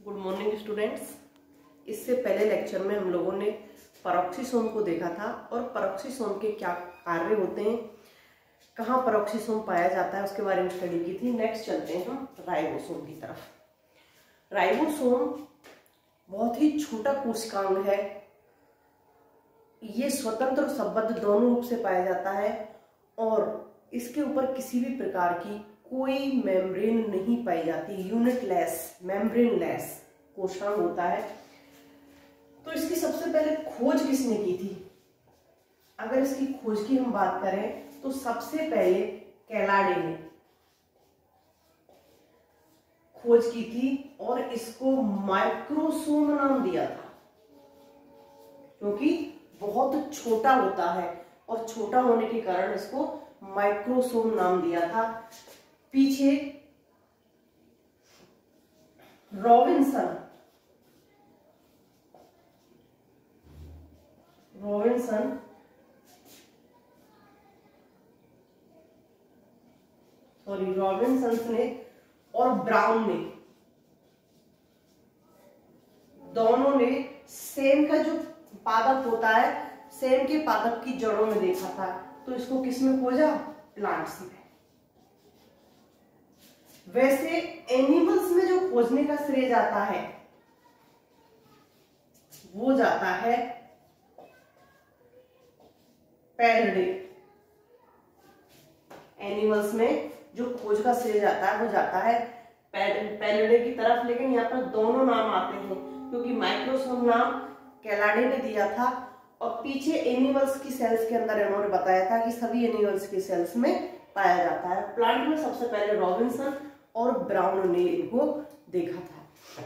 Good morning students. इससे पहले lecture में हम लोगों ने पेरोक्सिसोम को देखा था और पेरोक्सिसोम के क्या कार्य होते हैं, कहाँ पेरोक्सिसोम पाया जाता है, उसके बारे में स्टडी की थी। नेक्स्ट चलते हैं हम राइबोसोम की तरफ। राइबोसोम बहुत ही छोटा कोशिकांग है। ये स्वतंत्र और संबद्ध दोनों रूप से पाया जाता है और इसके ऊपर किसी भी प्रकार की कोई मेम्ब्रेन नहीं पाई जाती। यूनिटलेस मेम्ब्रेनलेस कोशिकांग होता है। तो इसकी सबसे पहले खोज किसने की थी? अगर इसकी खोज की हम बात करें तो सबसे पहले कैलाडे ने खोज की थी और इसको माइक्रोसोम नाम दिया था, क्योंकि बहुत छोटा होता है और छोटा होने के कारण इसको माइक्रोसोम नाम दिया था। पीछे रॉबिन्सन ने और ब्राउन ने, दोनों ने सेम का जो पादप होता है, सेम के पादप की जड़ों में देखा था। तो इसको किसमें खोजा? प्लांट्स में। वैसे एनिमल्स में जो खोजने का श्रेय जाता है वो जाता है पैरडे। एनिमल्स में जो खोज का श्रेय जाता है वो जाता है पैरडे की तरफ। लेकिन यहाँ पर दोनों नाम आते हैं, क्योंकि माइक्रोसोम नाम कैलाडे ने दिया था और पीछे एनिमल्स की सेल्स के अंदर इन्होंने बताया था कि सभी एनिमल्स की सेल्स में पाया जाता है। प्लांट में सबसे पहले रॉबिन्सन और ब्राउन ने इनको देखा था।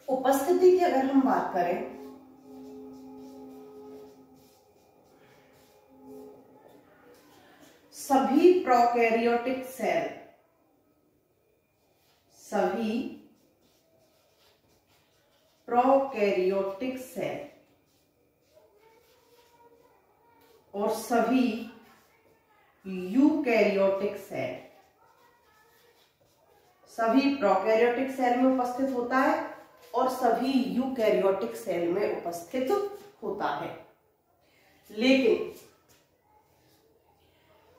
उपस्थिति की अगर हम बात करें, सभी प्रोकैरियोटिक सेल और सभी यूकैरियोटिक सेल, सभी प्रोकैरियोटिक सेल में उपस्थित होता है और सभी यूकैरियोटिक सेल में उपस्थित होता है। लेकिन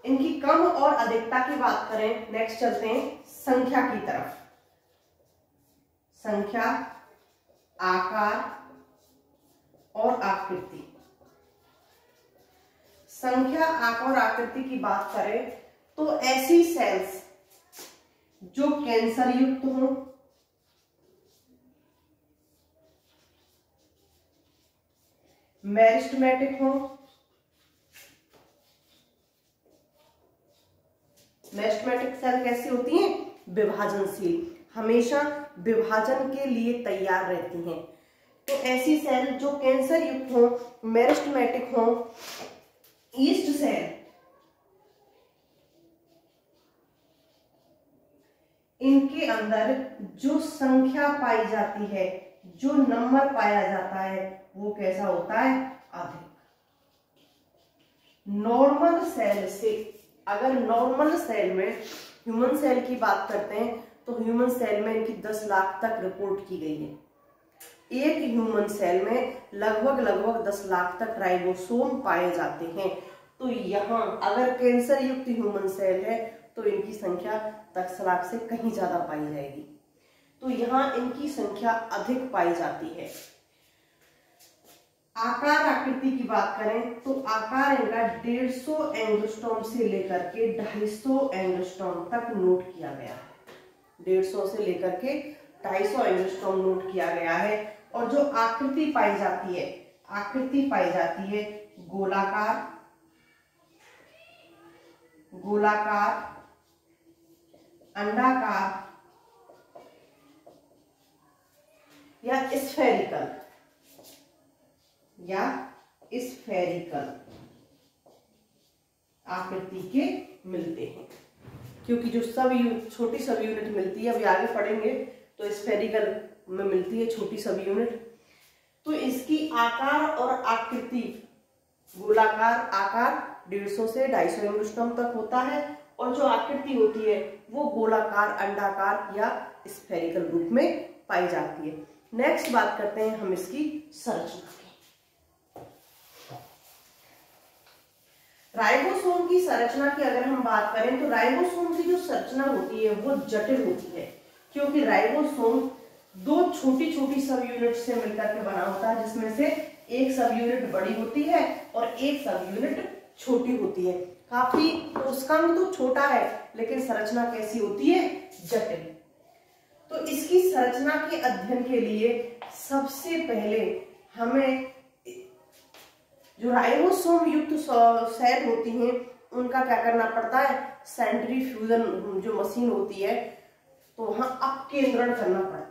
इनकी कम और अधिकता की बात करें, नेक्स्ट चलते हैं संख्या की तरफ। संख्या, आकार और आकृति। संख्या, आकार और आकृति की बात करें तो ऐसी सेल्स जो कैंसर युक्त हो, मेरिस्टेमेटिक हो, मेरिस्टेमेटिक सेल कैसी होती हैं? विभाजनशील, हमेशा विभाजन के लिए तैयार रहती हैं। तो ऐसी सेल जो कैंसर युक्त हो, मेरिस्टेमेटिक हो, ईस्ट सेल, इनके अंदर जो संख्या पाई जाती है, जो नंबर पाया जाता है, वो कैसा होता है? अधिक। नॉर्मल सेल से, अगर नॉर्मल सेल में ह्यूमन सेल की बात करते हैं तो ह्यूमन सेल में इनकी 10 लाख तक रिपोर्ट की गई है। एक ह्यूमन सेल में लगभग 10 लाख तक राइबोसोम पाए जाते हैं। तो यहाँ अगर कैंसर युक्त ह्यूमन सेल है तो इनकी संख्या 10 लाख से कहीं ज्यादा पाई जाएगी। तो यहाँ इनकी संख्या अधिक पाई जाती है। आकार, आकृति की बात करें तो आकार इनका 150 एंगस्ट्रॉम से लेकर के 250 एंगस्ट्रॉम तक नोट किया गया है। 150 से लेकर के 250 एंगस्ट्रॉम नोट किया गया है। और जो आकृति पाई जाती है, आकृति पाई जाती है गोलाकार, अंडाकार या स्फेरिकल आकृति के मिलते हैं। क्योंकि जो छोटी सब यूनिट मिलती है, अभी आगे पढ़ेंगे तो स्फेरिकल में मिलती है छोटी सब यूनिट। तो इसकी आकार और आकृति, गोलाकार आकार 150 से 250 एंगस्ट्रॉम तक होता है और जो आकृति होती है वो गोलाकार, अंडाकार या स्फेरिकल रूप में पाई जाती है। नेक्स्ट बात करते हैं हम इसकी संरचना की। राइबोसोम की संरचना की अगर हम बात करें तो राइबोसोम की जो संरचना होती है वो जटिल होती है, क्योंकि राइबोसोम दो छोटी छोटी सब यूनिट से मिलकर के बना होता है, जिसमें से एक सब यूनिट बड़ी होती है और एक सब यूनिट छोटी होती है। काफी कोशिकांग तो छोटा है, लेकिन संरचना कैसी होती है? जटिल। तो इसकी संरचना के अध्ययन के लिए सबसे पहले हमें जो राइबोसोम युक्त सेल होती हैं उनका क्या करना पड़ता है? सेंट्रीफ्यूजन जो मशीन होती है तो वहां अपकेंद्रण करना पड़ता है।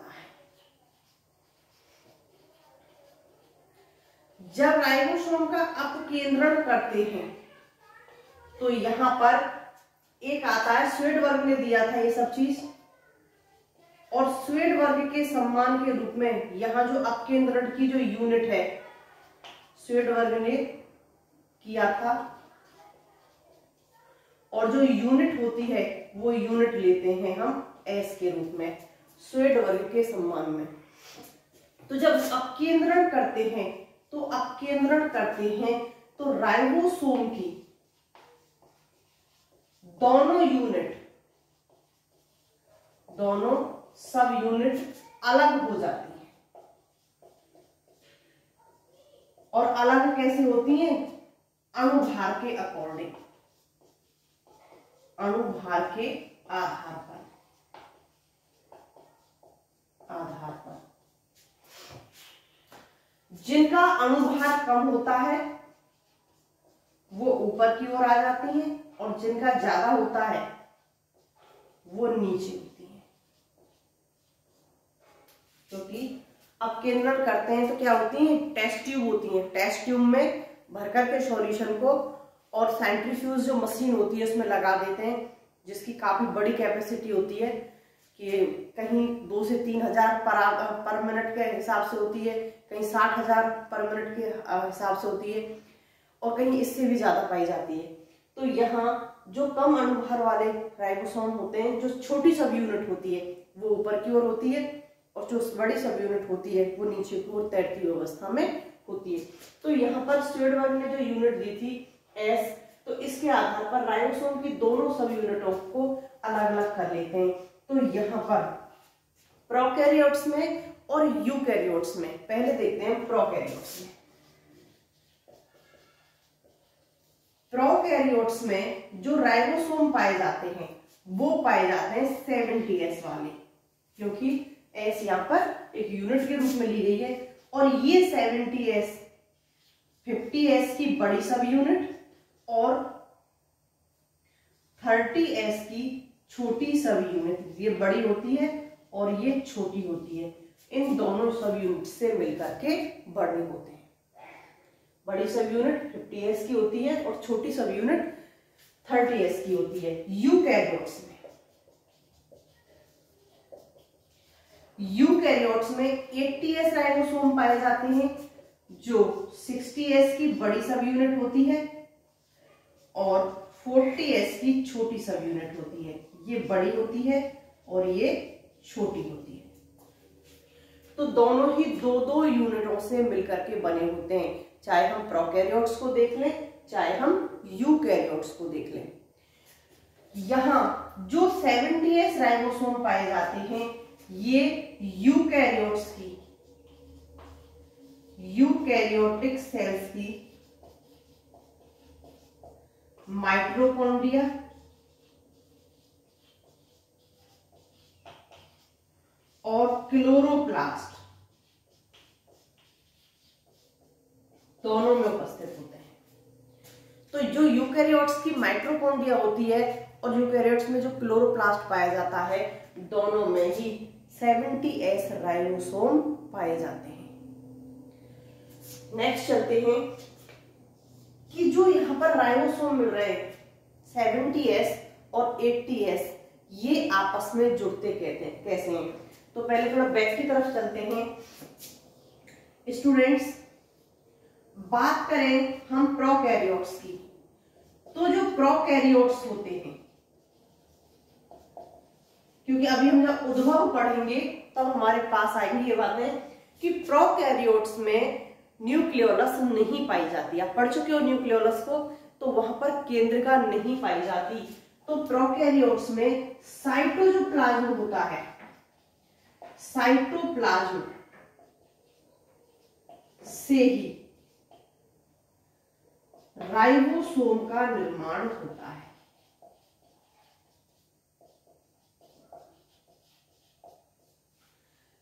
जब राइबोसोम का अपकेंद्रण करते हैं तो यहां पर एक आता है, स्वेडबर्ग ने दिया था ये सब चीज, और स्वेडबर्ग के सम्मान के रूप में यहां जो अपकेंद्रण की जो यूनिट है स्वेडबर्ग ने किया था, और जो यूनिट होती है वो यूनिट लेते हैं हम एस के रूप में स्वेडबर्ग के सम्मान में। तो जब अपकेंद्रण करते हैं तो राइबोसोम की दोनों सब यूनिट अलग हो जाती है। और अलग कैसे होती हैं? अणुभार के अकॉर्डिंग, अणुभार के आधार पर जिनका अणुभार कम होता है वो ऊपर की ओर आ जाती हैं, और जिनका ज्यादा होता है वो नीचे होती है। क्योंकि अपकेंद्रण करते हैं तो क्या होती हैं? टेस्ट ट्यूब होती हैं। टेस्ट ट्यूब में भरकर के सॉल्यूशन को और सेंट्रीफ्यूज जो मशीन होती है उसमें लगा देते हैं, जिसकी काफी बड़ी कैपेसिटी होती है कि कहीं 2 से 3 हजार पर मिनट के हिसाब से होती है, कहीं 60,000 पर मिनट के हिसाब से होती है, और कहीं इससे भी ज्यादा पाई जाती है। तो यहाँ जो कम अणुभार वाले राइबोसोम होते हैं, जो छोटी सब यूनिट होती है वो ऊपर की ओर होती है, और जो बड़ी सब यूनिट होती है वो नीचे की ओर तैरती अवस्था में होती है। तो यहाँ पर स्वेडबर्ग ने जो यूनिट दी थी एस, तो इसके आधार पर राइबोसोम की दोनों सब यूनिटों को अलग अलग कर लेते हैं। तो यहाँ पर प्रोकैरियोट्स में और यूकैरियोट्स में, पहले देखते हैं प्रोकैरियोट्स में। प्रोकैरियोट्स में जो राइबोसोम पाए जाते हैं वो पाए जाते हैं 70S वाले, क्योंकि एस यहाँ पर एक यूनिट के रूप में ली गई है, और ये 70S 50S की बड़ी सब यूनिट और 30S की छोटी सब यूनिट, ये बड़ी होती है और ये छोटी होती है। इन दोनों सब यूनिट से मिलकर के बड़े होते हैं। बड़ी सब यूनिट 50S की होती है और छोटी सब यूनिट 30S की होती है। यूकैरियोट्स में 80S राइबोसोम पाए जाते हैं, जो 60S की बड़ी सब यूनिट होती है और 40S की छोटी सब यूनिट होती है। ये बड़ी होती है और ये छोटी होती है। तो दोनों ही दो यूनिटों से मिलकर के बने होते हैं, चाहे हम प्रोकैरियोट्स को देख लें चाहे हम यूकैरियोट्स को देख लें। यहां जो 70S राइबोसोम पाए जाते हैं ये यूकैरियोट्स की, यूकैरियोटिक सेल्स की माइटोकॉन्ड्रिया और क्लोरोप्लास्ट दोनों में उपस्थित होते हैं। तो जो यूकैरियोट्स की माइटोकॉन्ड्रिया होती है और यूकैरियोट्स में जो क्लोरोप्लास्ट पाया जाता है, दोनों में ही 70S राइबोसोम पाए जाते हैं। नेक्स्ट चलते हैं कि जो यहाँ पर राइबोसोम मिल रहे हैं 70S और 80S, ये आपस में जुड़ते कैसे हैं? तो पहले थोड़ा बैक की तरफ चलते हैं। स्टूडेंट्स, बात करें हम प्रोकैरियोट्स की, तो जो प्रोकैरियोट्स होते हैं क्योंकि अभी हम जब उद्भव पढ़ेंगे तब हमारे पास आएंगी ये बातें कि प्रोकैरियोट्स में न्यूक्लियोलस नहीं पाई जाती। आप पढ़ चुके हो न्यूक्लियोलस को, तो वहां पर केंद्रिका नहीं पाई जाती। तो प्रोकैरियोट्स में साइटोप्लाज्म होता है, साइटोप्लाज्म से ही राइबोसोम का निर्माण होता है।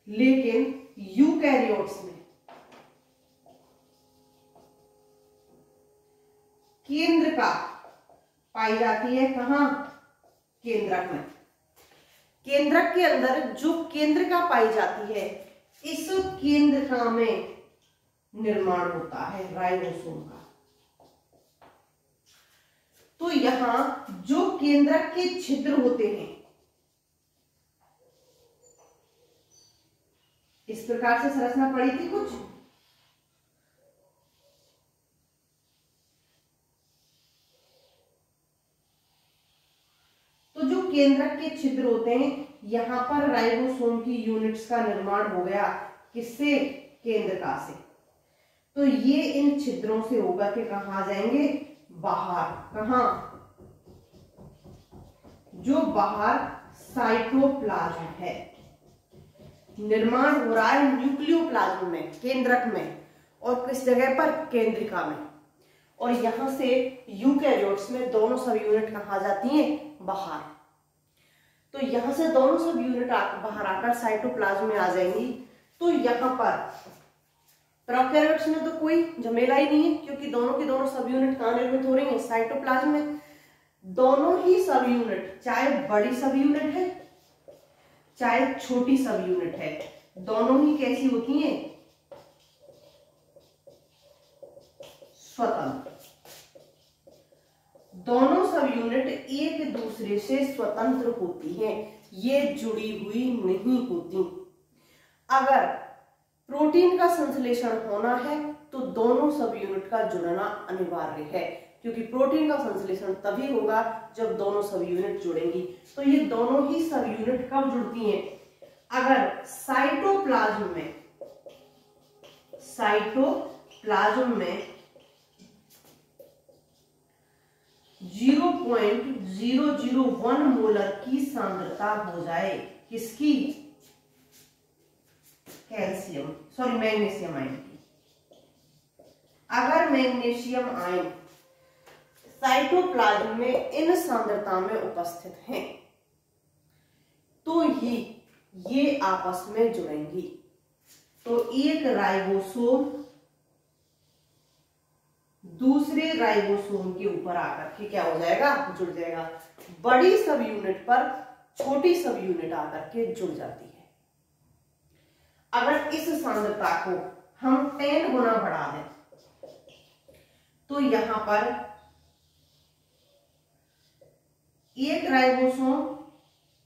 लेकिन यूकैरियोट्स में केंद्रिका पाई जाती है। कहां? केंद्रक में। केंद्रक के अंदर जो केंद्रिका पाई जाती है, इस केंद्रिका में निर्माण होता है राइबोसोम का। तो यहां जो केंद्रक के छिद्र होते हैं, इस प्रकार से संरचना पड़ी थी कुछ। तो जो केंद्रक के छिद्र होते हैं, यहां पर राइबोसोम की यूनिट्स का निर्माण हो गया। किससे? केंद्रका से। तो ये इन छिद्रों से होकर के कहां आ जाएंगे? बाहर। कहां? जो बाहर साइटोप्लाज्म है। निर्माण हो रहा है न्यूक्लियोप्लाज्म में, केंद्रक में, और किस जगह पर? केंद्रिका में। और यहां से यूकैरियोट्स में दोनों सब यूनिट कहां जाती हैं? बाहर। तो यहां से दोनों सब यूनिट बाहर आकर साइटोप्लाज्म में आ जाएंगी। तो यहां पर प्रोकैरियोट्स में तो कोई झमेला ही नहीं है, क्योंकि दोनों की दोनों सब यूनिट कहां निर्मित हो रही है? साइटोप्लाज्म में। दोनों ही सब यूनिट, चाहे बड़ी सब यूनिट है चाहे छोटी सब यूनिट है, दोनों ही कैसी होती हैं? स्वतंत्र। दोनों सब यूनिट एक दूसरे से स्वतंत्र होती हैं, ये जुड़ी हुई नहीं होती। अगर प्रोटीन का संश्लेषण होना है तो दोनों सब यूनिट का जुड़ना अनिवार्य है, क्योंकि प्रोटीन का संश्लेषण तभी होगा जब दोनों सब यूनिट जुड़ेंगी। तो ये दोनों ही सब यूनिट कब जुड़ती हैं? अगर साइटोप्लाज्म में 0.001 मोलर की सांद्रता हो जाए। किसकी? मैग्नीशियम आयन की। अगर मैग्नीशियम आयन साइटोप्लाज्म में इन सांद्रता में उपस्थित हैं, तो ही ये आपस में जुड़ेंगी। तो एक राइबोसोम दूसरे राइबोसोम के ऊपर आकर के क्या हो जाएगा? जुड़ जाएगा। बड़ी सब यूनिट पर छोटी सब यूनिट आकर के जुड़ जाती है। अगर इस सांद्रता को हम 10 गुना बढ़ा दें, तो यहां पर एक राइबोसोम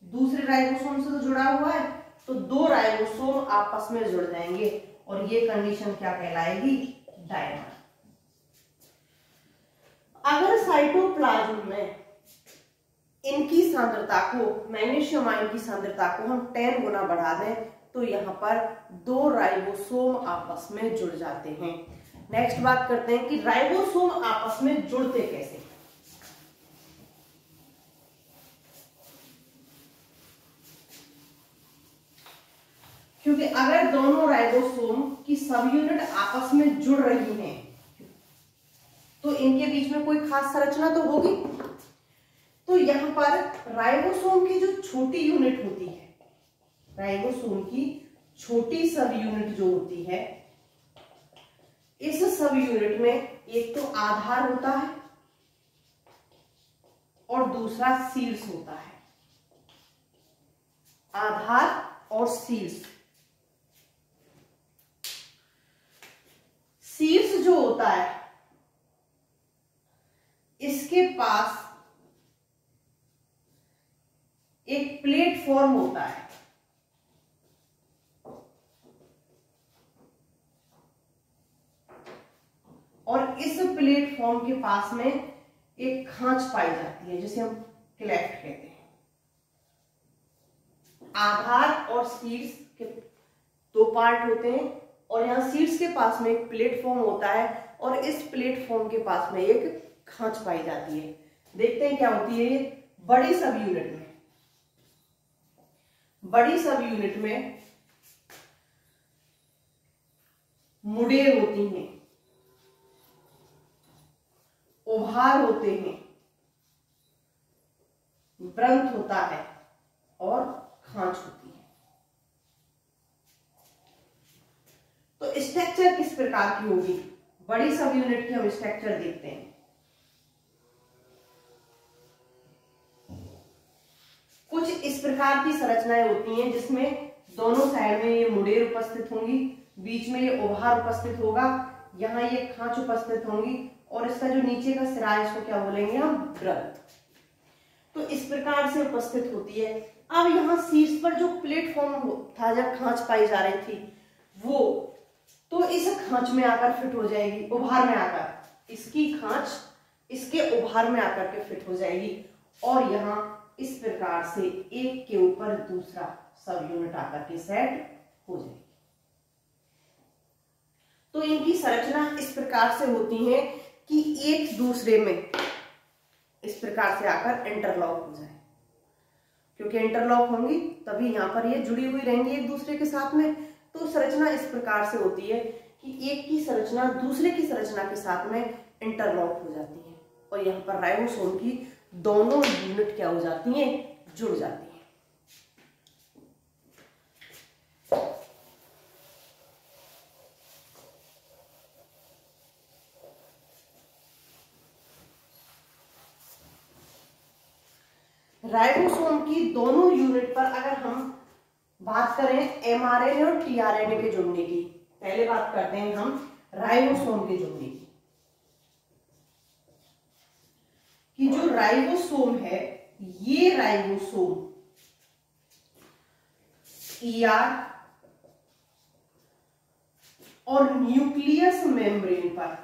दूसरे राइबोसोम से तो जुड़ा हुआ है, तो 2 राइबोसोम आपस में जुड़ जाएंगे, और ये कंडीशन क्या कहलाएगी? डायमर। अगर साइटोप्लाज्म में इनकी सांद्रता को, मैग्नीशियम आयन की सांद्रता को हम 10 गुना बढ़ा दें, तो यहां पर 2 राइबोसोम आपस में जुड़ जाते हैं। नेक्स्ट बात करते हैं कि राइबोसोम आपस में जुड़ते कैसे। क्योंकि अगर दोनों राइबोसोम की सब यूनिट आपस में जुड़ रही हैं, तो इनके बीच में कोई खास संरचना तो होगी। तो यहां पर राइबोसोम की जो छोटी यूनिट होती है, राइबोसोम की छोटी सब यूनिट जो होती है, इस सब यूनिट में एक तो आधार होता है और दूसरा शीर्ष होता है। आधार और शीर्ष। शीर्ष जो होता है, इसके पास एक प्लेटफॉर्म होता है, और इस प्लेटफॉर्म के पास में एक खांच पाई जाती है, जिसे हम क्लेफ्ट कहते हैं। आधार और शीर्ष के दो पार्ट होते हैं और यहाँ शीर्ष के पास में एक प्लेटफॉर्म होता है और इस प्लेटफॉर्म के पास में एक खांच पाई जाती है। देखते हैं क्या होती है ये। बड़ी सब यूनिट में मुड़े होती हैं, उभार होते हैं, व्रंत होता है और खांच होती है। तो स्ट्रक्चर किस प्रकार की होगी? बड़ी सब यूनिट की हम स्ट्रक्चर देखते हैं। कुछ इस प्रकार की संरचनाएं होती हैं जिसमें दोनों साइड में ये मुड़ेर उपस्थित होंगी, बीच में ये उभार उपस्थित होगा, यहाँ ये खांच उपस्थित होंगी और इसका जो नीचे का सिरा है इसको क्या बोलेंगे हम? व्रंत। तो इस प्रकार से उपस्थित होती है। अब यहाँ शीर्ष पर जो प्लेटफॉर्म था जब खांच पाई जा रही थी वो तो इस खांच में आकर फिट हो जाएगी, उभार में आकर इसकी खांच इसके उभार में आकर के फिट हो जाएगी और यहाँ इस प्रकार से एक के ऊपर दूसरा सब यूनिट आकर के सेट हो जाएगी। तो इनकी संरचना इस प्रकार से होती है कि एक दूसरे में इस प्रकार से आकर इंटरलॉक हो जाए, क्योंकि इंटरलॉक होंगी तभी यहाँ पर ये जुड़ी हुई रहेंगी एक दूसरे के साथ में। तो संरचना इस प्रकार से होती है कि एक की संरचना दूसरे की संरचना के साथ में इंटरलॉक हो जाती है और यहाँ पर राइबोसोम की दोनों यूनिट क्या हो जाती हैं? जुड़ जाती हैं। राइबोसोम की दोनों यूनिट पर अगर हम बात करें एमआरएनए और टीआरएनए के जुड़ने की, पहले बात करते हैं हम राइबोसोम के जुड़ने की। कि जो राइबोसोम है ये राइबोसोम ईआर और न्यूक्लियस मेम्ब्रेन पर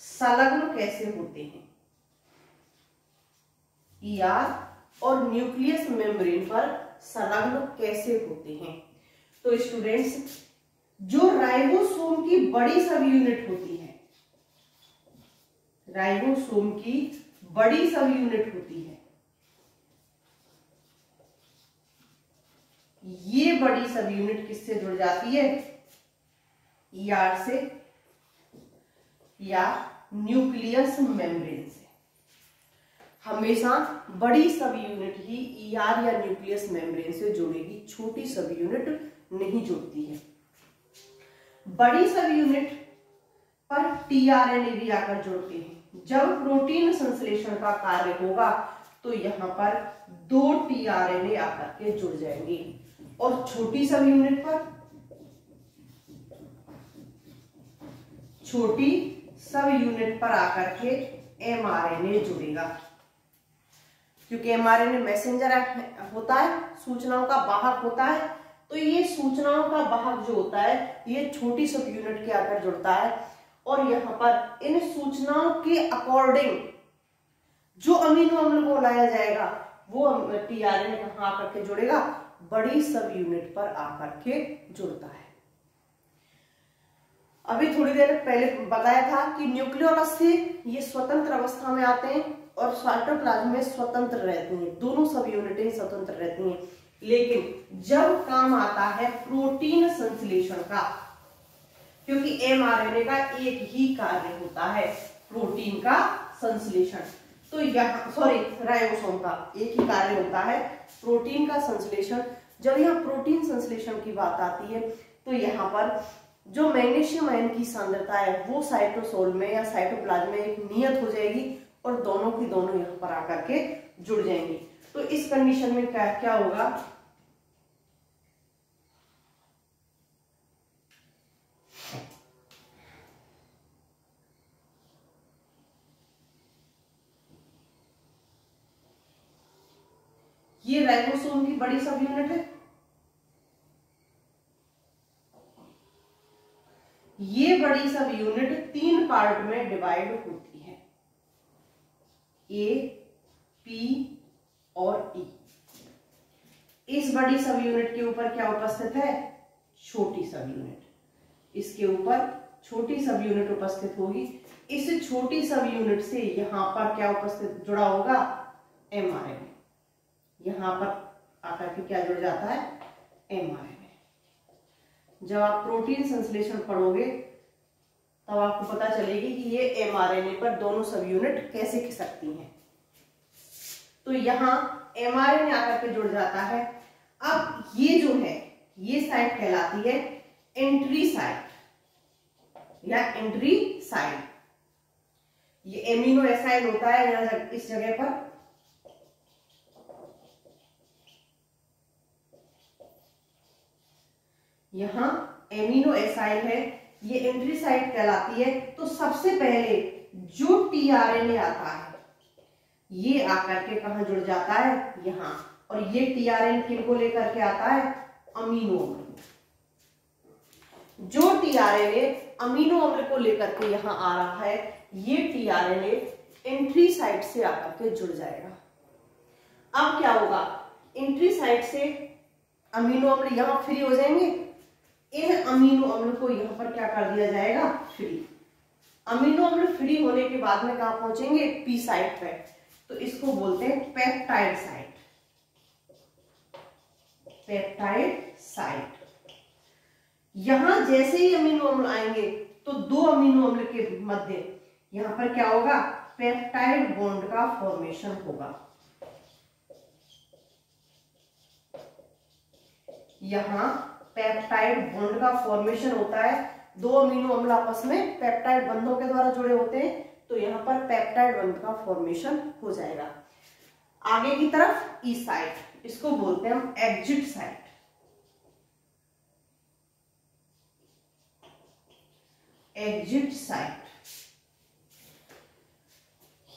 संलग्न कैसे होते हैं? ईआर और न्यूक्लियस मेम्ब्रेन पर संलग्न कैसे होते हैं? तो स्टूडेंट्स, जो राइबोसोम की बड़ी सब यूनिट होती है, राइबोसोम की बड़ी सब यूनिट होती है, ये बड़ी सब यूनिट किससे जुड़ जाती है? ईआर से या न्यूक्लियस मेम्ब्रेन से। हमेशा बड़ी सब यूनिट ही ईआर या न्यूक्लियस मेम्ब्रेन से जुड़ेगी, छोटी सब यूनिट नहीं जुड़ती है। बड़ी सब यूनिट पर टीआरएनए भी आकर जुड़ते हैं। जब प्रोटीन संश्लेषण का कार्य होगा तो यहाँ पर 2 टीआरएनए आकर के जुड़ जाएंगे और छोटी सब यूनिट पर आकर के एमआरएनए जुड़ेगा, क्योंकि एमआरएनए मैसेंजर होता है, सूचनाओं का वाहक होता है। तो ये सूचनाओं का वाहक जो होता है ये छोटी सब यूनिट के आकर जुड़ता है और यहाँ पर इन सूचनाओं के अकॉर्डिंग जो अमीनो अम्ल को लाया जाएगा वो टीआरएनए कहाँ आकर के जुड़ेगा? बड़ी सब यूनिट पर आकर के जुड़ता है। अभी थोड़ी देर पहले बताया था कि न्यूक्लियोलस से ये स्वतंत्र अवस्था में आते हैं और साइटोप्लाज्म में स्वतंत्र रहती हैं, दोनों सब यूनिटें स्वतंत्र रहती हैं। लेकिन जब काम आता है प्रोटीन संश्लेषण का, क्योंकि एमआरएनए का एक ही कार्य होता है प्रोटीन का संश्लेषण, तो यहाँ राइबोसोम का एक ही कार्य होता है प्रोटीन का संश्लेषण। जब यहाँ प्रोटीन संश्लेषण की बात आती है तो यहाँ पर जो मैग्नीशियम आयन की सांद्रता है वो साइटोसोल में या साइटोप्लाज्म में एक नियत हो जाएगी और दोनों की दोनों यहाँ पर आकर के जुड़ जाएंगी। तो इस कंडीशन में क्या होगा? ये राइबोसोम की बड़ी सब यूनिट है, ये बड़ी सब यूनिट 3 पार्ट में डिवाइड होती है, ए, पी और ई। इस बड़ी सब यूनिट के ऊपर क्या उपस्थित है, छोटी सब यूनिट। इसके ऊपर छोटी सब यूनिट उपस्थित होगी। इस छोटी सब यूनिट से यहां पर क्या उपस्थित जुड़ा होगा, mRNA। यहां पर आकर के क्या जुड़ जाता है, mRNA। जब आप प्रोटीन संश्लेषण पढ़ोगे तब आपको पता चलेगी कि ये mRNA पर दोनों सब यूनिट कैसे खिसकती हैं। तो यहां mRNA आकर के जुड़ जाता है। अब ये जो है ये साइट कहलाती है एंट्री साइट या एंट्री साइट। ये एमिनो एसाइड होता है इस जगह पर। यहां एमिनो एसाइड है, ये एंट्री साइट कहलाती है। तो सबसे पहले जो टीआरएनए आता है ये आकर के कहां जुड़ जाता है, यहां। और ये टीआरएनए किनको लेकर के आता है, अमीनो अम्ल। जो टीआरएनए अमीनो अम्ल को लेकर के यहां आ रहा है, ये टीआरएनए एंट्री साइट से आकर के जुड़ जाएगा। अब क्या होगा, एंट्री साइट से अमीनो अम्ल यहां फ्री हो जाएंगे। इन अमीनो अम्ल को यहां पर क्या कर दिया जाएगा, फ्री। अमीनो अम्ल फ्री होने के बाद में कहां पहुंचेंगे, पी साइट पे। तो इसको बोलते हैं पेप्टाइड साइट। Peptide site. यहां जैसे ही अमीनो अम्ल आएंगे तो दो अमीनो अम्ल के मध्य यहां पर क्या होगा, पेप्टाइड बॉन्ड का फॉर्मेशन होगा। यहां पेप्टाइड बॉन्ड का फॉर्मेशन होता है। दो अमीनो अम्ल आपस में पेप्टाइड बंधों के द्वारा जुड़े होते हैं, तो यहां पर पेप्टाइड बंध का फॉर्मेशन हो जाएगा। आगे की तरफ ई साइट, इसको बोलते हैं हम एग्जिट साइट। Exit site.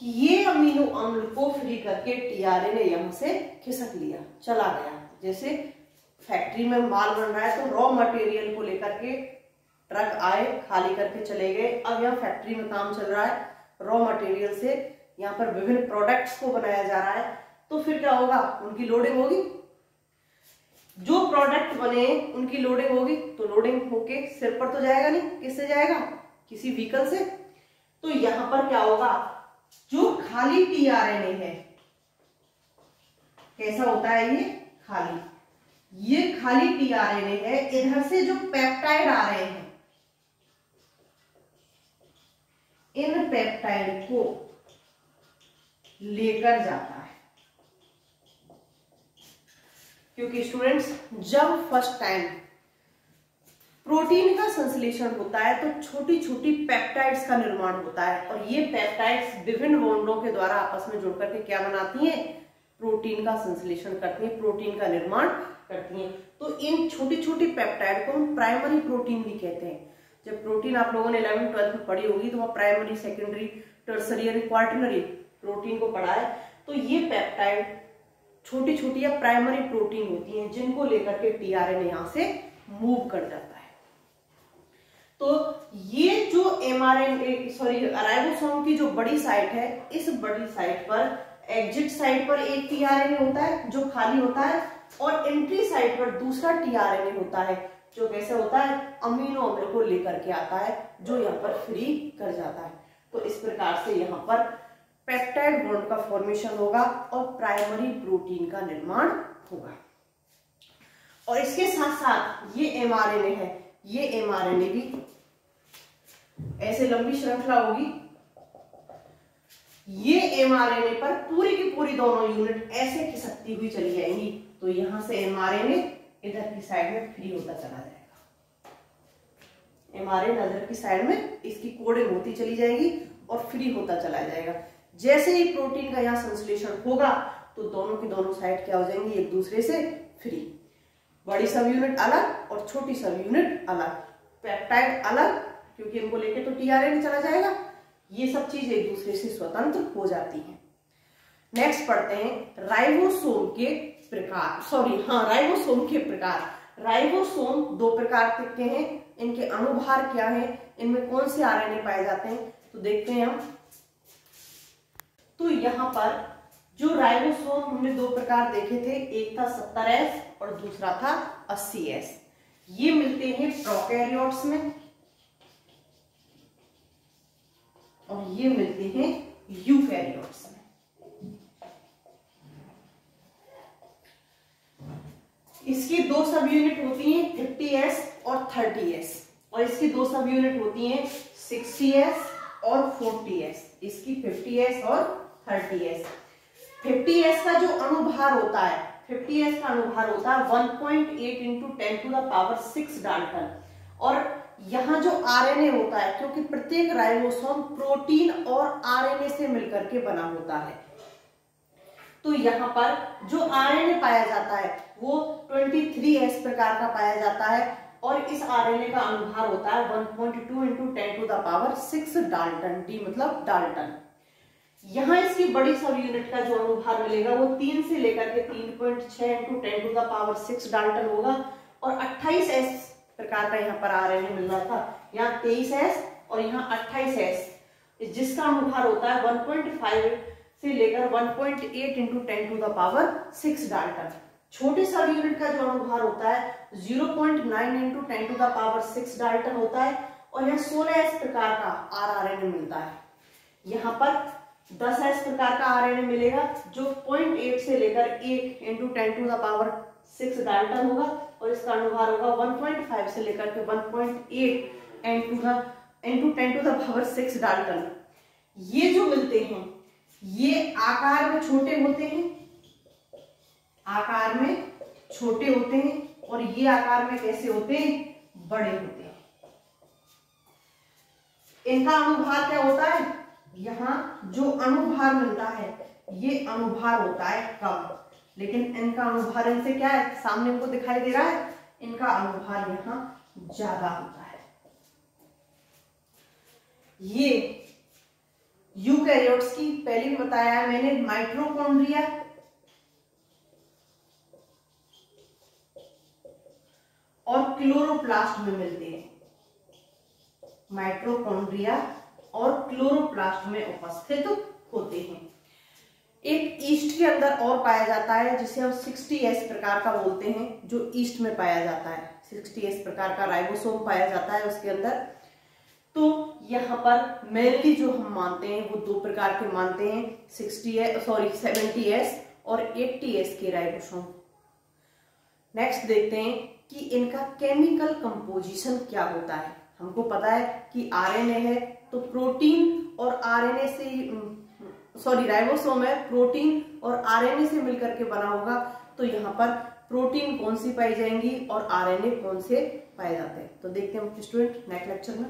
ये अमीनो अम्ल को फ्री करके टीआरएनए यहां से खिसक लिया, चला गया। जैसे फैक्ट्री में माल बन रहा है तो रॉ मटेरियल को लेकर के ट्रक आए, खाली करके चले गए। अब यहाँ फैक्ट्री में काम चल रहा है, रॉ मटेरियल से यहाँ पर विभिन्न प्रोडक्ट्स को बनाया जा रहा है। तो फिर क्या होगा, उनकी लोडिंग होगी। जो प्रोडक्ट बने उनकी लोडिंग होगी, तो लोडिंग होके सिर पर तो जाएगा नहीं, किससे जाएगा, किसी व्हीकल से। तो यहां पर क्या होगा, जो खाली टीआरएनए है, कैसा होता है ये, खाली। ये खाली टीआरएनए है, इधर से जो पेप्टाइड आ रहे हैं, इन पेप्टाइड को लेकर जाता है। क्योंकि स्टूडेंट्स, जब फर्स्ट टाइम प्रोटीन का संश्लेषण होता है तो छोटी छोटी पेप्टाइड्स का निर्माण होता है, और ये पेप्टाइड्स विभिन्न बॉन्डों के द्वारा आपस में जुड़कर के क्या बनाती हैं, प्रोटीन का संश्लेषण करती हैं, प्रोटीन का निर्माण करती हैं। तो इन छोटी छोटी पेप्टाइड को हम प्राइमरी प्रोटीन भी कहते हैं। जब प्रोटीन आप लोगों ने 11th-12th में पढ़ी होगी तो वह primary, secondary, tertiary, quaternary protein को पढ़ा है। तो ये पेप्टाइड छोटी छोटी या प्राइमरी प्रोटीन होती हैं, जिनको लेकर के टीआरएनए यहां से मूव कर जाता है। तो ये जो राइबोसोम की जो बड़ी साइट है, इस बड़ी साइट पर एग्जिट साइट पर एक टीआरएनए होता है जो खाली होता है, और एंट्री साइट पर दूसरा टीआरएनए होता है जो कैसे होता है, अमीनो अम्ल को लेकर के आता है, जो यहाँ पर फ्री कर जाता है। तो इस प्रकार से यहाँ पर पेप्टाइड बॉन्ड का फॉर्मेशन होगा और प्राइमरी प्रोटीन का निर्माण होगा। और इसके साथ साथ ये एमआरएनए है, ये एमआरएनए भी ऐसे लंबी श्रृंखला होगी। ये एमआरएनए पर पूरी की पूरी दोनों यूनिट ऐसे खिसकती हुई चली जाएंगी। तो यहां से एमआरएनए इधर की साइड में फ्री होता चला जाएगा। एमआरएनए इधर की साइड में इसकी कोडिंग होती चली जाएगी और फ्री होता चला जाएगा। जैसे ही प्रोटीन का यहाँ संश्लेषण होगा तो दोनों की दोनों साइड क्या हो जाएंगी, एक दूसरे से फ्री। बड़ी सब यूनिट अलग और छोटी सब यूनिट अलग, पेप्टाइड अलग, क्योंकि इनको लेके तो टीआरएनए चला जाएगा। ये सब चीज एक दूसरे से स्वतंत्र हो जाती हैं। नेक्स्ट पढ़ते हैं राइबोसोम के प्रकार। राइबोसोम के प्रकार। राइबोसोम दो प्रकार के हैं, इनके अणुभार क्या है, इनमें कौन से आरएनए पाए जाते हैं, तो देखते हैं हम। तो यहाँ पर जो राइबोसोम हमने दो प्रकार देखे थे, एक था 70S और दूसरा था 80S। ये मिलते हैं प्रोकैरियोट्स में और ये मिलते हैं यूकैरियोट्स में। इसकी दो सब यूनिट होती हैं 50S और 30S, और इसकी दो सब यूनिट होती हैं 60S और 40S। इसकी 50S और 30S। 50S का जो अणुभार होता है, 50S का अणुभार होता है 1.8 × 10⁶ डाल्टन। और यहाँ जो आरएनए होता है, क्योंकि प्रत्येक राइबोसोम प्रोटीन और आरएनए से मिलकर के बना होता है, तो यहाँ पर जो आरएनए पाया जाता है वो 23S प्रकार का पाया जाता है, और इस आरएनए का अणुभार होता है 1.2 × 10⁶ डाल्टन। डी मतलब डाल्टन। यहाँ इसकी बड़ी सब यूनिट का जो अणुभार मिलेगा वो 3 से लेकर के 3.6 × 10⁶ डाल्टन होगा। और 28S प्रकार का यहाँ पर आरएनए मिल रहा था, यहाँ 23S और यहाँ 28S, जिसका अणुभार होता है 1.5 से लेकर 1.8 × 10⁶ डाल्टन। छोटे सब यूनिट का जो अणुभार होता है 0.9 × 10⁶ डाल्टन होता है, और यहाँ 16S प्रकार का आरएनए मिलता है। यहाँ पर 10S प्रकार का आरएनए मिलेगा जो 0.8 से लेकर 1 × 10⁶ डाल्टन होगा, और इसका अणुभार होगा 1.5 से लेकर के 1.8 × 10⁶ डाल्टन। ये जो मिलते हैं ये आकार में छोटे होते हैं, आकार में छोटे होते हैं, और ये आकार में कैसे होते हैं, बड़े होते हैं। इनका अणुभार क्या होता है, यहाँ जो अणुभार मिलता है ये अणुभार होता है कम, लेकिन इनका अणुभार इनसे क्या है, सामने हमको दिखाई दे रहा है, इनका अणुभार यहाँ ज्यादा होता है। ये यूकैरियोट्स की पहले भी बताया है मैंने, माइटोकॉन्ड्रिया और क्लोरोप्लास्ट में मिलते हैं। माइटोकॉन्ड्रिया और क्लोरोप्लास्ट में उपस्थित होते हैं। एक ईस्ट के अंदर और पाया जाता है जिसे हम 60S प्रकार का बोलते हैं, जो ईस्ट में पाया जाता है। 60S प्रकार का राइबोसोम पाया जाता है उसके अंदर। तो यहाँ पर मेनली जो हम मानते हैं वो दो प्रकार के मानते हैं, 70S और 80S के राइबोसोम। नेक्स्ट देखते हैं कि इनका केमिकल कंपोजिशन क्या होता है। हमको पता है कि आरएनए है तो प्रोटीन और आरएनए से राइबोसोम है, प्रोटीन और आरएनए से मिलकर के बना होगा। तो यहाँ पर प्रोटीन कौन सी पाई जाएंगी और आरएनए कौन से पाए जाते हैं, तो देखते हैं स्टूडेंट नेक्स्ट लेक्चर में।